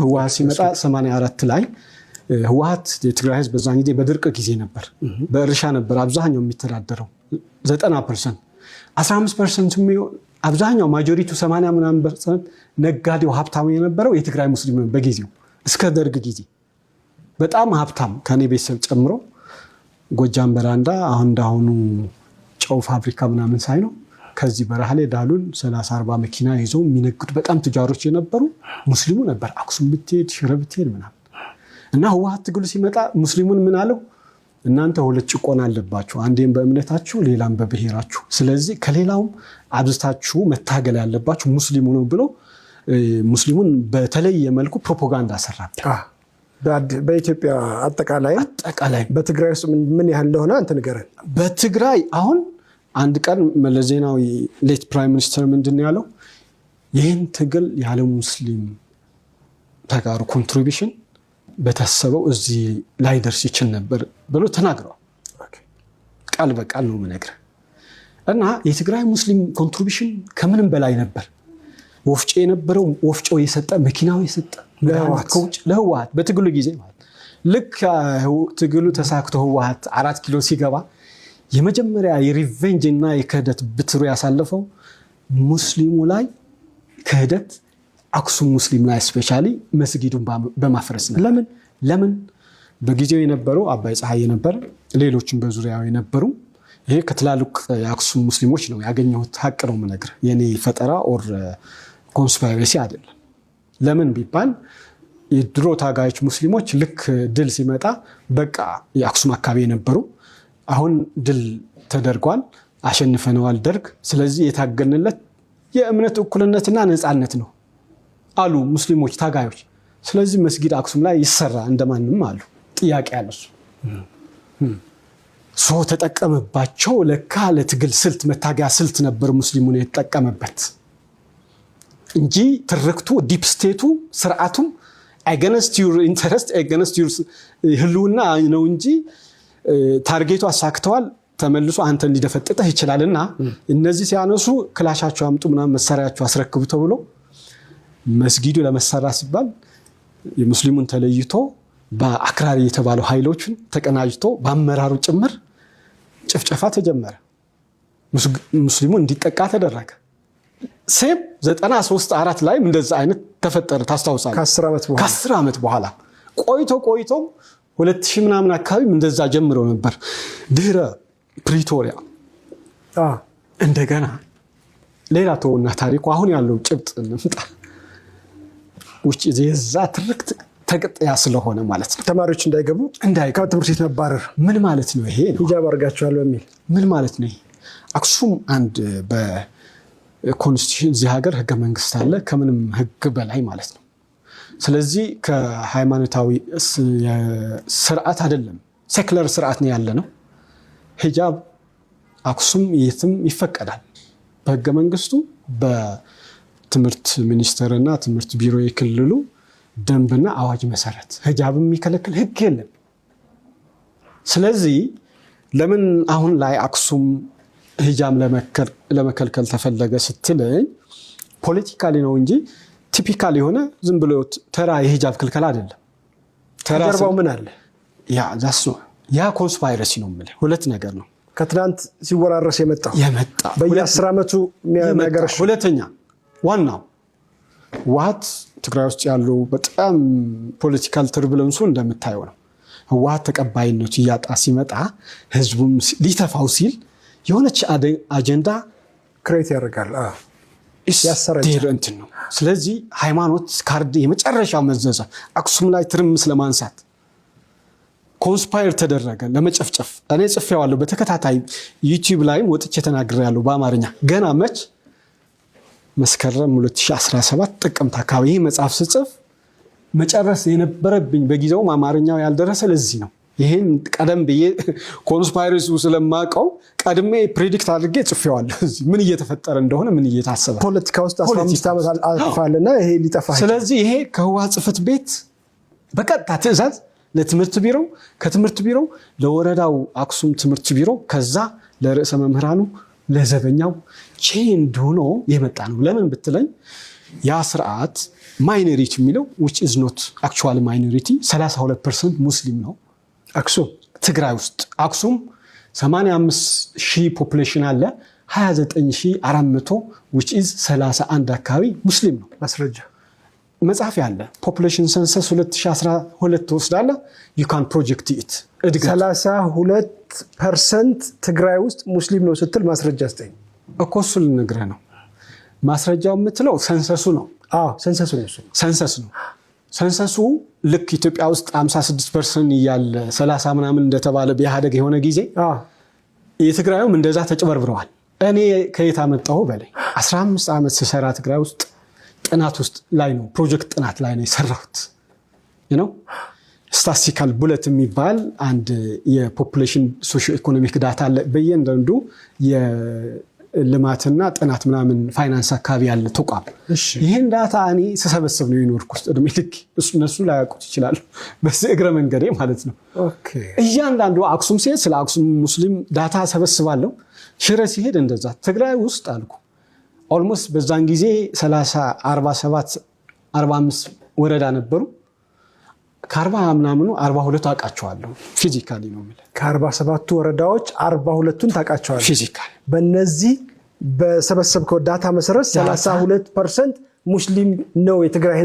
ህወሓት ሲመጣ 84 ላይ ህወሓት የትግራይ ህዝብ በዛን ጊዜ በድርቅ ጊዜ ነበር በእርሻ ነበር አብዛኛው የሚተዳደረው 90% 15% የሚሆን አብዛኛው ማጆሪቱ 80% ነጋዴው ሀብታም የነበረው የትግራይ ሙስሊም ነው በጊዜው እስከ ደርግ ጊዜ በጣም ሀብታም ከኔ ቤተሰብ ጨምሮ ጎጃም በራንዳ አሁን እንዳሁኑ ጨው ፋብሪካ ምናምን ሳይነው ከዚህ በረሃ ላይ ዳሉን 30-40 መኪና ይዘው የሚነግዱ በጣም ትጃሮች የነበሩ ሙስሊሙ ነበር አክሱም ብትሄድ ሽረ ብትሄድ ምናምን እና ህወሓት ትግሉ ሲመጣ ሙስሊሙን ምን አለው እናንተ ሁለት ጭቆና አለባችሁ አንዴም በእምነታችሁ ሌላም በብሔራችሁ ስለዚህ ከሌላውም አብዝታችሁ መታገል ያለባችሁ ሙስሊሙ ነው ብሎ ሙስሊሙን በተለየ መልኩ ፕሮፓጋንዳ ሰራበት በኢትዮጵያ አጠቃላይ በትግራይ ውስጥ ምን ያህል እንደሆነ አንተ ንገረን በትግራይ አሁን አንድ ቀን መለስ ዜናዊ ሌት ፕራይም ሚኒስተር ምንድነው ያለው ይህን ትግል ያለ ሙስሊም ተጋሩ ኮንትሪቢዩሽን በታሰበው እዚህ ላይ ደርስ ይችል ነበር ብሎ ተናግሯል ቃል በቃል ነው ምነግር እና የትግራይ ሙስሊም ኮንትሪቢዩሽን ከምንም በላይ ነበር ወፍጮ የነበረው ወፍጮ የሰጠ መኪናው የሰጠ ለህወሓት በትግሉ ጊዜ ማለት ልክ ትግሉ ተሳክቶ ህወሓት 4 ኪሎ ሲገባ የመጀመሪያ የሪቬንጅ እና የክህደት ብትሩ ያሳለፈው ሙስሊሙ ላይ ክህደት አክሱም ሙስሊም ላይ ስፔሻሊ መስጊዱን በማፍረስ ነው ለምን በጊዜው የነበረው አባይ ፀሐይ የነበረ ሌሎችም በዙሪያው የነበሩ ይሄ ከትላልቅ የአክሱም ሙስሊሞች ነው ያገኘሁት ሀቅ ነው ምነግር የኔ ፈጠራ ኦር ኮንስፓይረሲ አይደለም ለምን ቢባል የድሮ ታጋዮች ሙስሊሞች ልክ ድል ሲመጣ በቃ የአክሱም አካባቢ የነበሩ አሁን ድል ተደርጓል አሸንፈነዋል ደርግ ስለዚህ የታገልንለት የእምነት እኩልነትና ነፃነት ነው አሉ ሙስሊሞች ታጋዮች ስለዚህ መስጊድ አክሱም ላይ ይሰራ እንደማንም አሉ ጥያቄ ያለሱ ሶ ተጠቀመባቸው ለካ ለትግል ስልት መታገያ ስልት ነበር ሙስሊሙን የተጠቀመበት እንጂ ትርክቱ ዲፕ ስቴቱ ስርዓቱ against your interest against your ህልውና ነው እንጂ ታርጌቱ አሳክተዋል ተመልሶ አንተ ሊደፈጥጥህ ይችላልና እነዚህ ሲያነሱ ክላሻቸው አምጡ ምናምን መሳሪያቸው አስረክቡ ተብሎ መስጊዱ ለመሰራ ሲባል የሙስሊሙን ተለይቶ በአክራሪ የተባለው ኃይሎችን ተቀናጅቶ በአመራሩ ጭምር ጭፍጨፋ ተጀመረ ሙስሊሙ እንዲጠቃ ተደረገ ሴም 93-4 ላይ እንደዛ አይነት ተፈጠረ ታስታውሳለህ ከ10 ዓመት በኋላ ቆይቶ 2000 ምናምን አካባቢ እንደዛ ጀምሮ ነበር ድህረ ፕሪቶሪያ እንደገና ሌላ ተውና ታሪኩ አሁን ያለው ጭብጥ እንምጣ ውጭ የዛ ትርክት ተቀጥያ ስለሆነ ማለት ነው ተማሪዎች እንዳይገቡ ከትምህርት ቤት መባረር ምን ማለት ነው ይሄ ሂጃብ አርጋቸዋል በሚል ምን ማለት ነው አክሱም አንድ በኮንስቲቱሽን እዚህ ሀገር ህገ መንግስት አለ ከምንም ህግ በላይ ማለት ነው ስለዚህ ከሃይማኖታዊ ስርዓት አይደለም ሴኩላር ስርዓት ነው ያለ ነው ሂጃብ አክሱም የትም ይፈቀዳል በህገ መንግስቱ በትምህርት ሚኒስቴርና ትምህርት ቢሮ የክልሉ ደንብና አዋጅ መሰረት ሂጃብ የሚከለክል ህግ የለም ስለዚህ ለምን አሁን ላይ አክሱም ሂጃብ ለመከልከል ተፈለገ ስትለኝ ፖለቲካሊ ነው እንጂ ቲፒካል የሆነ ዝም ብሎ ተራ የሂጃብ ክልከላ አይደለም ተራራው ምን አለ ያ ኮንስፓይረሲ ነው ማለት ሁለት ነገር ነው ከትናንት ሲወራረስ የመጣ በየ10 አመቱ የሚያገርሽ ሁለተኛ ዋናው ህወሓት ትግራይ ውስጥ ያለው በጣም ፖለቲካል ተርቡለንሱ እንደምታየው ነው ህወሓት ተቀባይነቱ ያጣ ሲመጣ ህዝቡም ሊተፋው ሲል የሆነች አጀንዳ ክሬት ያደርጋል ያሰራጭ ነው ስለዚህ ሃይማኖት ካርድ የመጨረሻው መዘዘ አክሱም ላይ ትርምስ ለማንሳት ኮንስፓየር ተደረገ ለመጨፍጨፍ እኔ ጽፌዋለሁ በተከታታይ ዩቲዩብ ላይም ወጥቼ ተናግሬያለሁ በአማርኛ ገና መች መስከረም 2017 ጥቅምት አካባቢ መጽሐፍ ስጽፍ መጨረስ የነበረብኝ በጊዜው አማርኛው ያልደረሰ ለዚህ ነው ይሄን ቀደም በየ ኮንስፓይረሲው ስለማቀው ቀድሜ ፕሬዲክት አድርጌ ጽፌዋለሁ ምን እየተፈጠረ እንደሆነ ምን እየታሰበ ፖለቲካ ውስጥ 15 ዓመት አልፋለና ይሄ ሊጠፋ ስለዚህ ይሄ ከህወሓት ጽፈት ቤት በቀጥታ ትዕዛዝ ለትምህርት ቢሮ ከትምህርት ቢሮ ለወረዳው አክሱም ትምህርት ቢሮ ከዛ ለርዕሰ መምህራኑ ለዘበኛው ቼንድ ሆኖ የመጣ ነው ለምን ብትለኝ ያ ስርዓት ማይኖሪቲ የሚለው which is not actually minority 32% ሙስሊም ነው አክሱም ትግራይ ውስጥ አክሱም 85,000 ፖፑሌሽን አለ 29,400 which is 31 አካባቢ ሙስሊም ነው ማስረጃ መጽሐፍ ያለ ፖፑሌሽን ሰንሰስ 2012 ወስዳለ you can project it 32% ትግራይ ውስጥ ሙስሊም ነው ስትል ማስረጃ አስተኝ እኮ እሱ ልነግርህ ነው ማስረጃው የምትለው ሰንሰሱ ነው ሰንሰሱ ነው ሰንሰሱ ልክ ኢትዮጵያ ውስጥ 56% እያለ 30 ምናምን እንደተባለ በኢህአደግ የሆነ ጊዜ የትግራዩም እንደዛ ተጨበርብረዋል እኔ ከየት አመጣው በላይ 15 ዓመት ስሰራ ትግራይ ውስጥ ጥናት ውስጥ ላይ ነው ፕሮጀክት ጥናት ላይ ነው የሰራሁት ስታቲስቲካል ቡሌት የሚባል አንድ የፖፑሌሽን ሶሺዮ ኢኮኖሚክ ዳታ አለ በየአንዳንዱ የልማትና ጥናት ምናምን ፋይናንስ አካባቢ ያለ ተቋም ይሄን ዳታ እኔ ስሰበስብ ነው የኖርኩት እድሜልክ እነሱ ላይ ያውቁት ይችላል በዚህ እግረ መንገዴ ማለት ነው ኦኬ እያንዳንዱ አክሱም ሲሄድ ስለ አክሱም ሙስሊም ዳታ ሰበስባለሁ ሽረ ሲሄድ እንደዛ ትግራይ ውስጥ አልኩ ኦልሞስት በዛን ጊዜ 30 47 45 ወረዳ ነበሩ ከ40 ምናምኑ 42 አቃቸዋለሁ ፊዚካሊ ነው ማለት ከ47 ወረዳዎች 42ቱን ታቃቸዋለሁ ፊዚካሊ በእነዚህ በሰበሰብከው ዳታ መሰረት 32% ሙስሊም ነው የትግራይ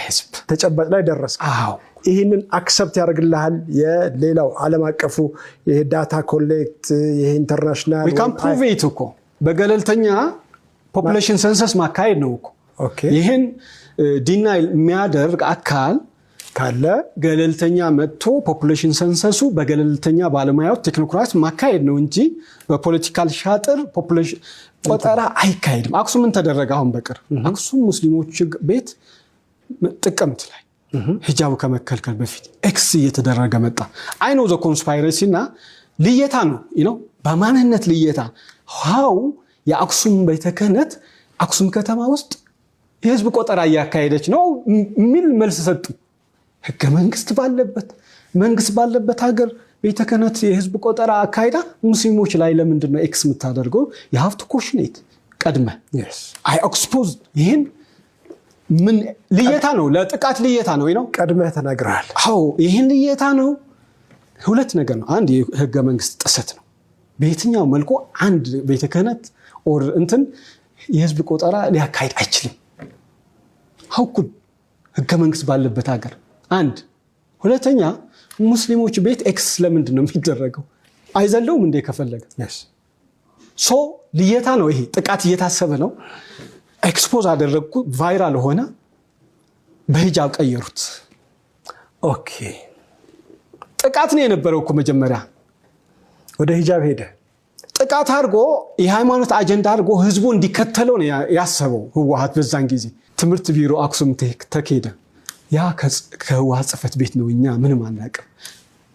ህዝብ ተጨባጭ ላይ ደረሰ አዎ ይሄንን አክሰፕት ያደርግልሃል የሌላው ዓለም አቀፉ የዳታ ኮሌክት የኢንተርናሽናል we can prove it እኮ በገለልተኛ ፖፑሌሽን ሰንሰስ ማካሄድ ነው እኮ ኦኬ ይሄን ዲናይል የሚያደርግ አካል ካለ ገለልተኛ መጥቶ ፖፑሌሽን ሰንሰሱ በገለልተኛ ባለሙያው ቴክኖክራት ማካሄድ ነው እንጂ በፖለቲካል ሻጥር ፖፑሌሽን ቆጠራ አይካሄድም አክሱም ምን ተደረገ አሁን በቅር አክሱም ሙስሊሞች ቤት ጥቅምት ላይ ሂጃብ ከመከልከል በፊት ኤክስ እየተደረገ መጣ አይ ኖ ዘ ኮንስፓይረሲ እና ልየታ ነው በማንነት ልየታ how የአክሱም ቤተ ክህነት አክሱም ከተማ ውስጥ የህዝብ ቆጠራ ያካሄደች ነው ሚል መልስ ሰጡ ህገ መንግስት ባለበት ሀገር ቤተ ክህነት የህዝብ ቆጠራ አካሄዳ ሙስሊሞች ላይ ለምንድን ነው ኤክስ የምታደርገው you have to question it ቀድመ yes I expose ይሄን ምን ልየታ ነው ለጥቃት ልየታ ነው ቀድመ ተናግረሃል አዎ ይሄን ልየታ ነው ሁለት ነገር ነው አንድ የህገ መንግስት ጥሰት ነው በየትኛው መልኩ አንድ ቤተ ክህነት ኦር እንትን የህዝብ ቆጠራ ሊያካሂድ አይችልም ሀውኩ ህገ መንግስት ባለበት ሀገር አንድ ሁለተኛ ሙስሊሞች ቤት ኤክስ ለምንድን ነው የሚደረገው አይዘለውም እንደ ከፈለገ yes ሶ ልየታ ነው ይሄ ጥቃት እየታሰበ ነው ኤክስፖዝ አደረኩ ቫይራል ሆነ በሂጃብ ቀየሩት ኦኬ ጥቃት ነው የነበረው እኮ መጀመሪያ ወደ ሂጃብ ሄደ ጥቃት አድርጎ የሃይማኖት አጀንዳ አድርጎ ህዝቡ እንዲከተለው ነው ያሰበው ህወሓት በዛን ጊዜ ትምህርት ቢሮ አክሱም ተከሄደ ያ ከህወሓት ጽፈት ቤት ነው እኛ ምንም አናውቅም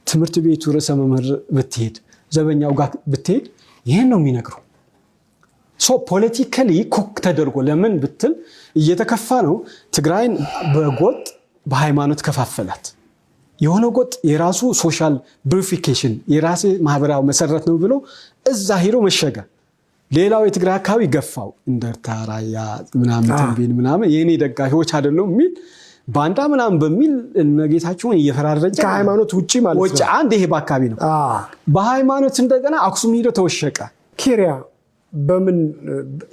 ትምህርት ቤቱ ርዕሰ መምህር ብትሄድ ዘበኛው ጋር ብትሄድ ይሄን ነው የሚነግረው ሶ ፖለቲካሊ ኮክ ተደርጎ ለምን ብትል እየተከፋ ነው ትግራይን በጎጥ በሃይማኖት ከፋፈላት የሆነ ጎጥ የራሱ ሶሻል ብሪፊኬሽን የራሱ ማህበራዊ መሰረት ነው ብሎ እዛ ሄዶ መሸገ ሌላው የትግራይ አካባቢ ገፋው እንደርታራያ ምናምን ተንቤን ምናምን የኔ ደጋፊዎች አይደሉም ሚል ባንዳ ምናምን በሚል ነገታቸውን እየፈራረጀ ከሃይማኖት ውጪ ማለት ነው ወጪ አንድ ይሄ ባካቢ ነው በሃይማኖት እንደገና አክሱም ሄዶ ተወሸቀ ኪሪያ በምን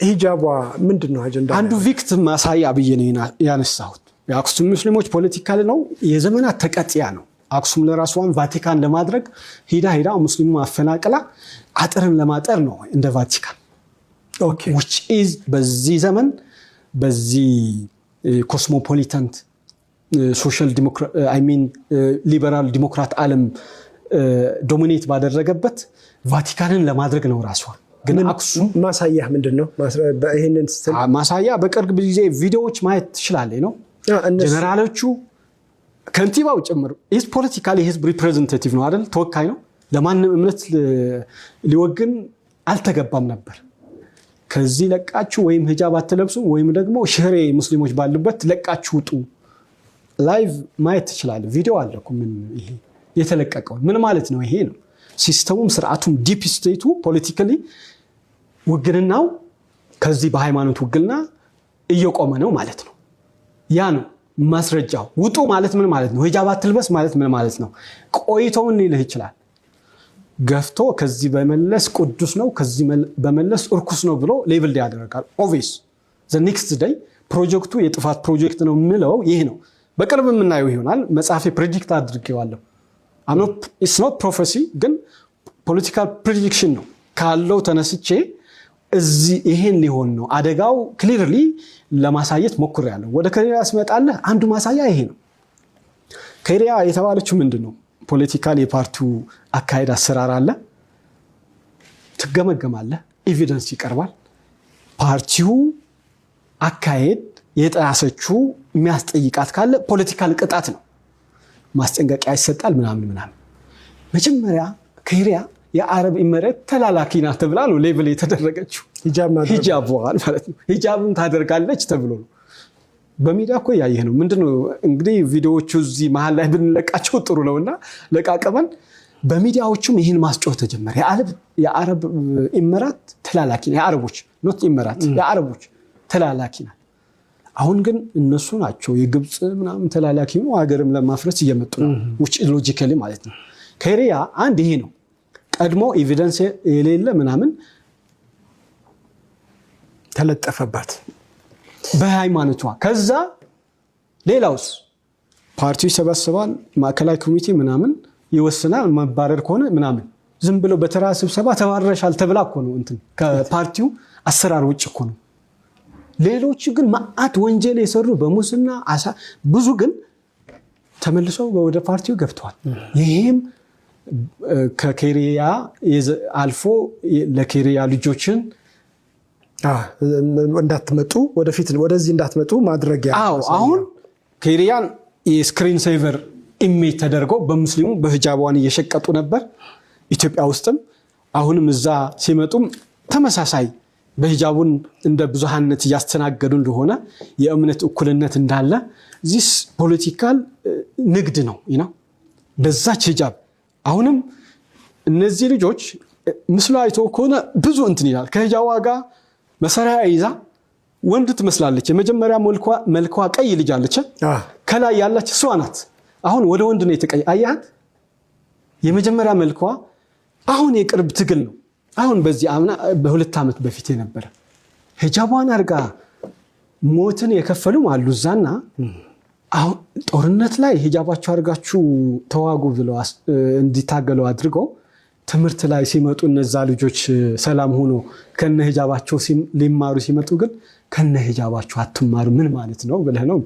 ሂጃቧ ምንድነው አጀንዳ አንዱ ቪክቲም ማሳያ በየነ ያነሳሁት የአክሱም ሙስሊሞች ፖለቲካል ነው የዘመናት ተቀጥያ ነው አክሱም ለራሷን ቫቲካን ለማድረግ ሄዳ ሙስሊሙ አፈናቅላ አጥርን ለማጠር ነው እንደ ቫቲካን ኦኬ which is በዚህ ዘመን በዚህ ኮስሞፖሊታን ሶሻል ዲሞክራት ሊበራል ዲሞክራት ዓለም ዶሚኔት ባደረገበት ቫቲካንን ለማድረግ ነው ራሷ ግን አክሱም ማሳያ ምንድነው በእሄንን ማሳያ በቅርብ ጊዜ ቪዲዮዎች ማየት ትችላለህ ነው ጀነራሎቹ ከንቲባው ጭምር is politically his representative ነው አይደል ተወካይ ነው ለማንም እምነት ሊወግን አልተገባም ነበር ከዚህ ለቃችሁ ወይም ሂጃብ አትለብሱ ወይም ደግሞ ሽሬ ሙስሊሞች ባሉበት ለቃችሁ ውጡ ላይቭ ማየት ትችላለህ ቪዲዮ አለኩ ምን ይሄ የተለቀቀው ምን ማለት ነው ይሄ ነው ሲስተሙም ስርዓቱም ዲፕ ስቴቱ ፖለቲካሊ ውግንናው ከዚህ በሃይማኖት ውግልና እየቆመ ነው ማለት ነው ያ ነው ማስረጃው። ውጡ ማለት ምን ማለት ነው? ሂጃብ አትልበስ ማለት ምን ማለት ነው? ቆይተው ምን ይልህ ይችላል? ገፍቶ ከዚህ በመለስ ቅዱስ ነው ከዚህ በመለስ እርኩስ ነው ብሎ ሌብል ያደርጋል። ኦቪስ the next day ፕሮጀክቱ የጥፋት ፕሮጀክት ነው ምለው ይሄ ነው። በቅርብ የምናየው ይሆናል። መጽሐፌ ፕሬዲክት አድርጌዋለሁ። it's not prophecy ግን ፖለቲካል ፕሬዲክሽን ነው። ካለው ተነስቼ እዚህ ይሄን ሊሆን ነው አደጋው ክሊርሊ ለማሳየት ሞክሬያለሁ። ወደ ከሪያ ስመጣለህ አንዱ ማሳያ ይሄ ነው። ከሪያ የተባለችው ምንድነው? ፖለቲካል የፓርቲው አካሄድ አሰራር አለ። ትገመገማለህ፣ ኤቪደንስ ይቀርባል። ፓርቲው አካሄድ የጣሰችው የሚያስጠይቃት ካለ ፖለቲካል ቅጣት ነው፣ ማስጠንቀቂያ ይሰጣል ምናምን ምናምን። መጀመሪያ ከሪያ የአረብ ኢሚሬት ተላላኪ ናት ተብላ ነው ሌቭል የተደረገችው። ሂጃብ በኋላ ማለት ነው ሂጃብን ታደርጋለች ተብሎ ነው። በሚዲያ እኮ ያየህ ነው። ምንድነው እንግዲህ ቪዲዮዎቹ እዚህ መሃል ላይ ብንለቃቸው ጥሩ ነውና ለቃቀመን። በሚዲያዎቹም ይህን ማስጮህ ተጀመረ። የአረብ ኢሚሬት ተላላኪ ነው። የአረቦች ኖት ኢሚሬት የአረቦች ተላላኪ ናት። አሁን ግን እነሱ ናቸው የግብጽ ምናምን ተላላኪ ነው ሀገርም ለማፍረስ እየመጡ ነው። which logically ማለት ነው። ከሪያ አንድ ይሄ ነው። ቀድሞ ኤቪደንስ የሌለ ምናምን ተለጠፈባት በሃይማኖቷ። ከዛ ሌላውስ ፓርቲው ይሰበስባል፣ ማዕከላዊ ኮሚቴ ምናምን ይወስናል። መባረር ከሆነ ምናምን ዝም ብሎ በተራ ስብሰባ ተባረሻል ተብላ እኮ ነው እንትን ከፓርቲው አሰራር ውጭ እኮ ነው። ሌሎች ግን ማአት ወንጀል የሰሩ በሙስና ብዙ ግን ተመልሰው ወደ ፓርቲው ገብተዋል። ይሄም ከኬሪያ አልፎ ለኬሪያ ልጆችን እንዳትመጡ ወደፊት ወደዚህ እንዳትመጡ ማድረግ ያለው አሁን ኬሪያን የስክሪን ሴቨር ኢሜጅ ተደርጎ በሙስሊሙ በሂጃቧን እየሸቀጡ ነበር ኢትዮጵያ ውስጥም። አሁንም እዛ ሲመጡም ተመሳሳይ በሂጃቡን እንደ ብዙሃነት እያስተናገዱ እንደሆነ የእምነት እኩልነት እንዳለ ዚስ ፖለቲካል ንግድ ነው በዛች ሂጃብ። አሁንም እነዚህ ልጆች ምስሉ አይቶ ከሆነ ብዙ እንትን ይላል። ከሂጃቧ ጋር መሰሪያ ይዛ ወንድ ትመስላለች። የመጀመሪያ መልኳ ቀይ ልጅ አለች፣ ከላይ ያለች እሷ ናት። አሁን ወደ ወንድ ነው የተቀየረ። አያት የመጀመሪያ መልኳ አሁን የቅርብ ትግል ነው። አሁን በዚህ አምና በ2 ዓመት በፊት የነበረ ሂጃቧን አርጋ ሞትን የከፈሉም አሉ ዛና። አሁን ጦርነት ላይ ሂጃባቸው አርጋችሁ ተዋጉ ብለው እንዲታገሉ አድርገው ትምህርት ላይ ሲመጡ እነዛ ልጆች ሰላም ሆኖ ከነ ሂጃባቸው ሊማሩ ሲመጡ ግን ከነ ሂጃባቸው አትማሩ ምን ማለት ነው ብለህ ነው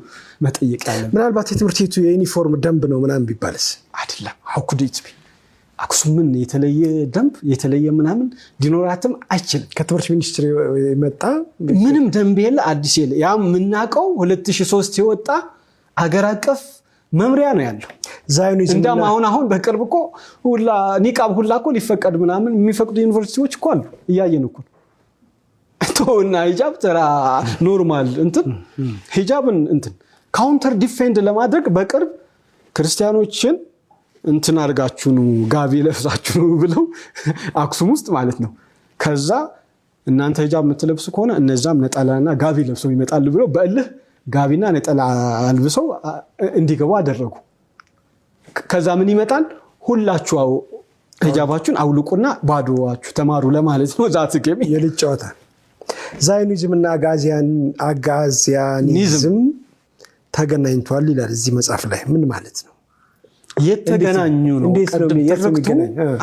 መጠየቅ ያለብህ። ምናልባት የትምህርት ቤቱ የዩኒፎርም ደንብ ነው ምናምን ቢባልስ? አይደለም። how could it be? አክሱምን የተለየ ደንብ የተለየ ምናምን ዲኖራትም አይችልም። ከትምህርት ሚኒስትሪ የመጣ ምንም ደንብ የለ፣ አዲስ የለ። ያ ምናቀው 2003 የወጣ አገር አቀፍ መምሪያ ነው ያለው። ዛዮኒዝም እንደማ አሁን በቅርብ እኮ ሁላ ኒቃብ ሁላ እኮ ሊፈቀድ ምናምን የሚፈቅዱ ዩኒቨርሲቲዎች እኮ አሉ። እያየን እኮ ተውና ሂጃብ ተራ ኖርማል እንትን ሂጃብን እንትን ካውንተር ዲፌንድ ለማድረግ በቅርብ ክርስቲያኖችን እንትን አርጋችሁ ነው ጋቢ ለብሳችሁ ነው ብለው አክሱም ውስጥ ማለት ነው። ከዛ እናንተ ሂጃብ የምትለብሱ ከሆነ እነዛም ነጠላና ጋቢ ለብሰው ይመጣሉ ብለው በእልህ ጋቢና ነጠላ አልብሰው እንዲገቡ አደረጉ። ከዛ ምን ይመጣል? ሁላችሁ ሂጃባችሁን አውልቁና ባዶዋችሁ ተማሩ ለማለት ነው። ዛት ገቢ የልጫወታ ዛዮኒዝምና አጋዚያኒዝም ተገናኝቷል ይላል እዚህ መጽሐፍ ላይ። ምን ማለት ነው? የተገናኙ ነው።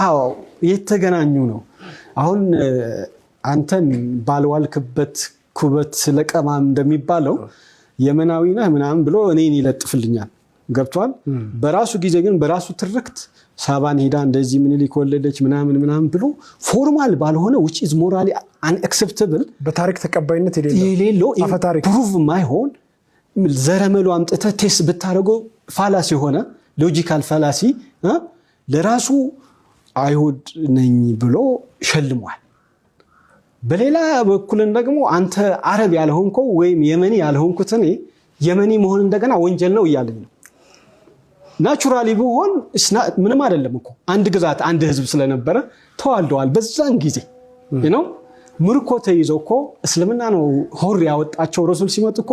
አዎ የተገናኙ ነው። አሁን አንተን ባልዋልክበት ኩበት ለቀማም እንደሚባለው የመናዊ ነህ ምናምን ብሎ እኔን ይለጥፍልኛል። ገብቷል። በራሱ ጊዜ ግን በራሱ ትርክት ሳባን ሄዳ እንደዚህ ምኒልክ ወለደች ምናምን ብሎ ፎርማል ባልሆነ which is morally unacceptable በታሪክ ተቀባይነት የሌለው አፈታሪክ ፕሩቭ ማይሆን ዘረመሉ አምጥተህ ቴስት ብታረገው ፋላሲ ሆነ ሎጂካል ፋላሲ ለራሱ አይሁድ ነኝ ብሎ ሸልሟል። በሌላ በኩልን ደግሞ አንተ አረብ ያልሆንከው ወይም የመኒ ያልሆንኩት እኔ የመኒ መሆን እንደገና ወንጀል ነው እያለኝ ነው። ናቹራሊ ቢሆን ምንም አይደለም እኮ አንድ ግዛት አንድ ህዝብ ስለነበረ ተዋልደዋል። በዛን ጊዜ ምርኮ ተይዘው እኮ እስልምና ነው ሆር ያወጣቸው ረሱል ሲመጡ እኮ